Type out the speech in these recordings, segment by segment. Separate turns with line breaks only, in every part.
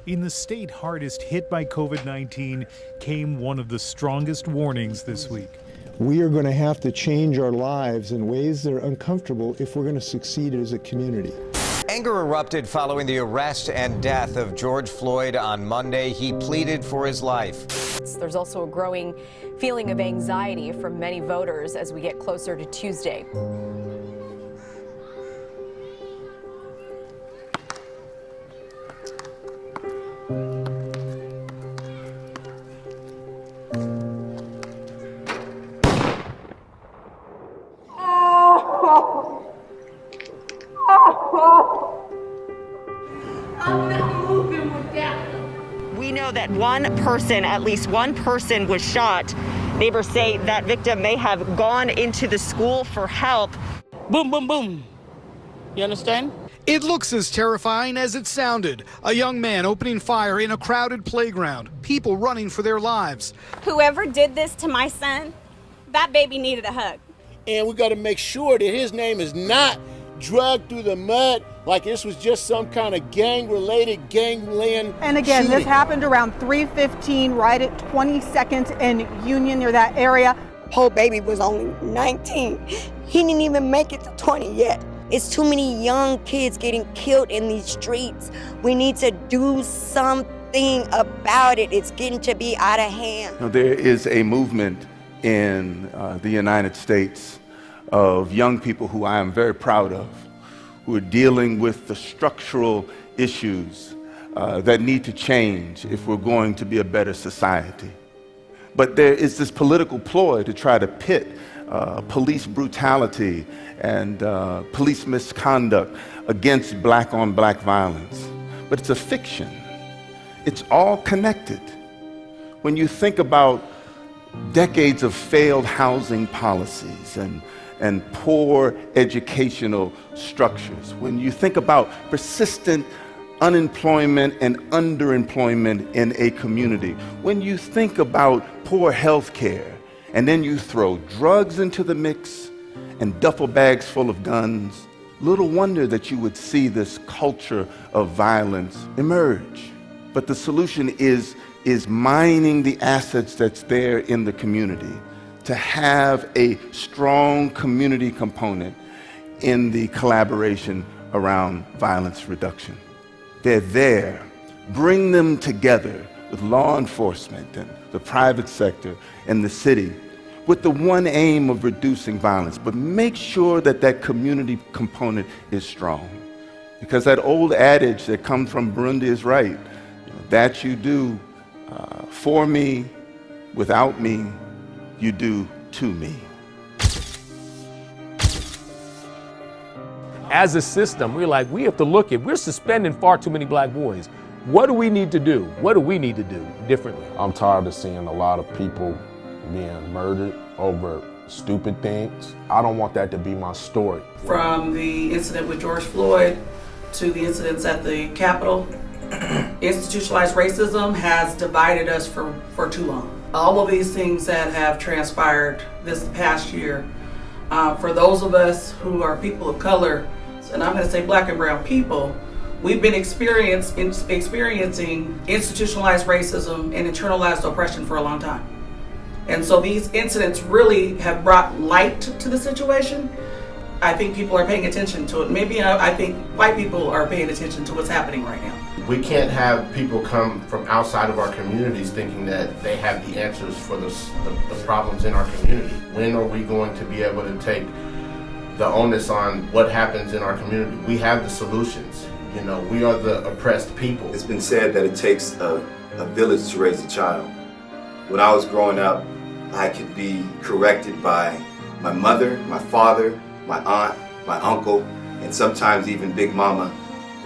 In the state hardest hit by COVID-19 came one of the strongest warnings this week.
We are going to have to change our lives in ways that are uncomfortable if we're going to succeed as a community.
Anger erupted following the arrest and death of George Floyd on Monday. He pleaded for his life.
There's also a growing feeling of anxiety from many voters as we get closer to Tuesday.
We know that one person, at least one person, was shot. Neighbors say that victim may have gone into the school for help.
Boom, boom, boom. You understand?
It looks as terrifying as it sounded. A young man opening fire in a crowded playground, people running for their lives.
Whoever did this to my son, that baby needed a hug.
And we got to make sure that his name is not dragged through the mud like this was just some kind of gang-related, gang-laying
And again,
shooting.
This happened around 3:15, right at 22nd and Union, near that area.
Whole baby was only 19. He didn't even make it to 20 yet. It's too many young kids getting killed in these streets. We need to do something about it. It's getting to be out of hand.
There is a movement in the United States of young people who I am very proud of, who are dealing with the structural issues that need to change if we're going to be a better society. But there is this political ploy to try to pit police brutality and police misconduct against black-on-black violence. But it's a fiction. It's all connected. When you think about decades of failed housing policies and poor educational structures, when you think about persistent unemployment and underemployment in a community, when you think about poor health care, and then you throw drugs into the mix and duffel bags full of guns, little wonder that you would see this culture of violence emerge. But the solution is mining the assets that's there in the community, to have a strong community component in the collaboration around violence reduction. They're there. Bring them together with law enforcement and the private sector and the city with the one aim of reducing violence, but make sure that that community component is strong. Because that old adage that comes from Burundi is right. That you do for me, without me, you do to me.
As a system, we have to look at, we're suspending far too many black boys. What do we need to do? What do we need to do differently?
I'm tired of seeing a lot of people being murdered over stupid things. I don't want that to be my story.
From the incident with George Floyd to the incidents at the Capitol, institutionalized racism has divided us for too long. All of these things that have transpired this past year, for those of us who are people of color, and I'm going to say black and brown people, we've been experiencing institutionalized racism and internalized oppression for a long time. And so these incidents really have brought light to the situation. I think people are paying attention to it. Maybe I think white people are paying attention to what's happening right now.
We can't have people come from outside of our communities thinking that they have the answers for the problems in our community. When are we going to be able to take the onus on what happens in our community? We have the solutions. You know, we are the oppressed people.
It's been said that it takes a village to raise a child. When I was growing up, I could be corrected by my mother, my father, my aunt, my uncle, and sometimes even Big Mama.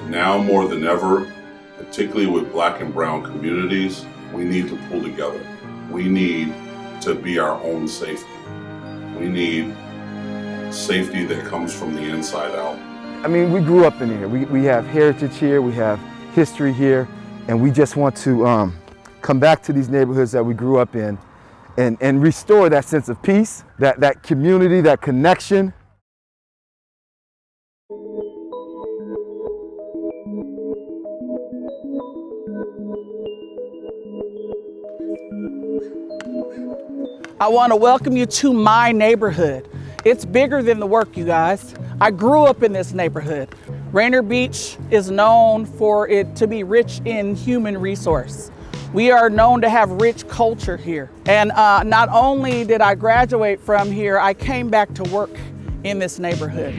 Now more than ever, particularly with black and brown communities, we need to pull together. We need to be our own safety. We need safety that comes from the inside out.
I mean, we grew up in here. We have heritage here, we have history here, and we just want to come back to these neighborhoods that we grew up in and restore that sense of peace, that community, that connection.
I want to welcome you to my neighborhood. It's bigger than the work, you guys. I grew up in this neighborhood. Rainier Beach is known for it to be rich in human resource. We are known to have rich culture here. And not only did I graduate from here, I came back to work in this neighborhood.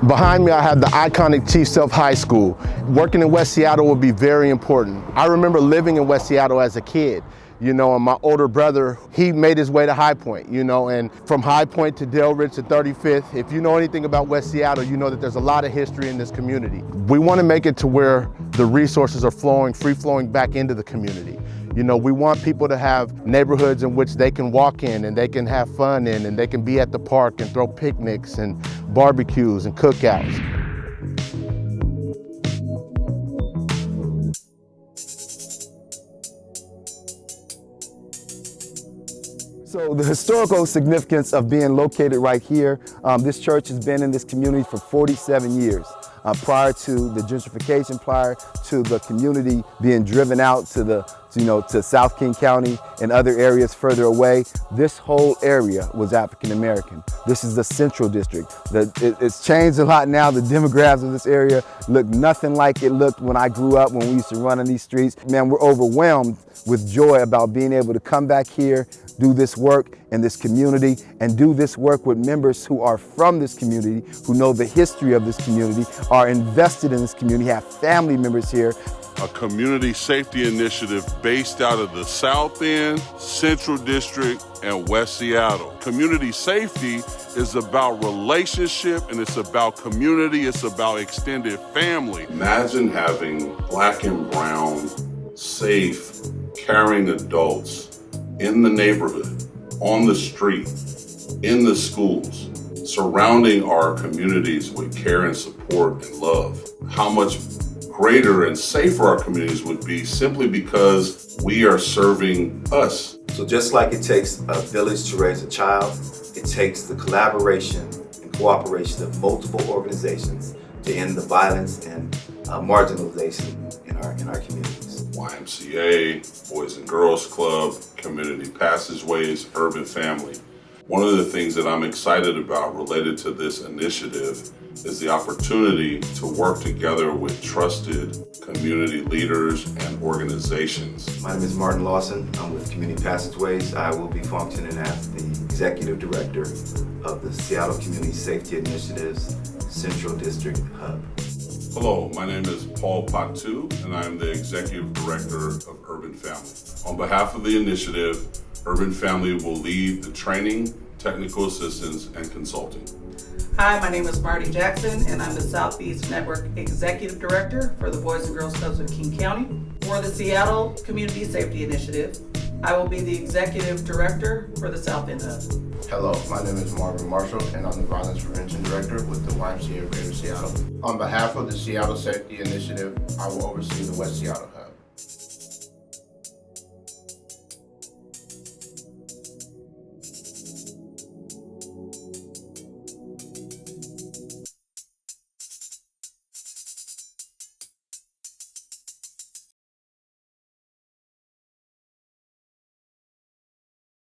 Behind me, I have the iconic Chief Sealth High School. Working in West Seattle will be very important. I remember living in West Seattle as a kid, and my older brother, he made his way to High Point, and from High Point to Dale Ridge to 35th, if you know anything about West Seattle, you know that there's a lot of history in this community. We want to make it to where the resources are free flowing back into the community. We want people to have neighborhoods in which they can walk in and they can have fun in, and they can be at the park and throw picnics and barbecues and cookouts.
So the historical significance of being located right here, this church has been in this community for 47 years. Prior to the gentrification, prior to the community being driven out to South King County and other areas further away, this whole area was African American. This is the Central District. It's changed a lot now. The demographics of this area look nothing like it looked when I grew up, when we used to run on these streets. Man, we're overwhelmed with joy about being able to come back here, do this work in this community, and do this work with members who are from this community, who know the history of this community, are invested in this community, have family members here.
A community safety initiative based out of the South End, Central District, and West Seattle. Community safety is about relationship, and it's about community, it's about extended family. Imagine having Black and brown, safe, caring adults in the neighborhood, on the street, in the schools, surrounding our communities with care and support and love. How much greater and safer our communities would be simply because we are serving us.
So just like it takes a village to raise a child, it takes the collaboration and cooperation of multiple organizations to end the violence and marginalization in our communities.
YMCA, Boys and Girls Club, Community Passageways, Urban Family. One of the things that I'm excited about related to this initiative is the opportunity to work together with trusted community leaders and organizations.
My name is Martin Lawson. I'm with Community Passageways. I will be functioning as the Executive Director of the Seattle Community Safety Initiative's Central District Hub.
Hello, my name is Paul Patu, and I'm the Executive Director of Urban Family. On behalf of the initiative, Urban Family will lead the training, technical assistance, and consulting.
Hi, my name is Marty Jackson, and I'm the Southeast Network Executive Director for the Boys and Girls Clubs of King County. For the Seattle Community Safety Initiative, I will be the Executive Director for the South End Hub.
Hello, my name is Marvin Marshall, and I'm the Violence Prevention Director with the YMCA of Greater Seattle. On behalf of the Seattle Safety Initiative, I will oversee the West Seattle Hub.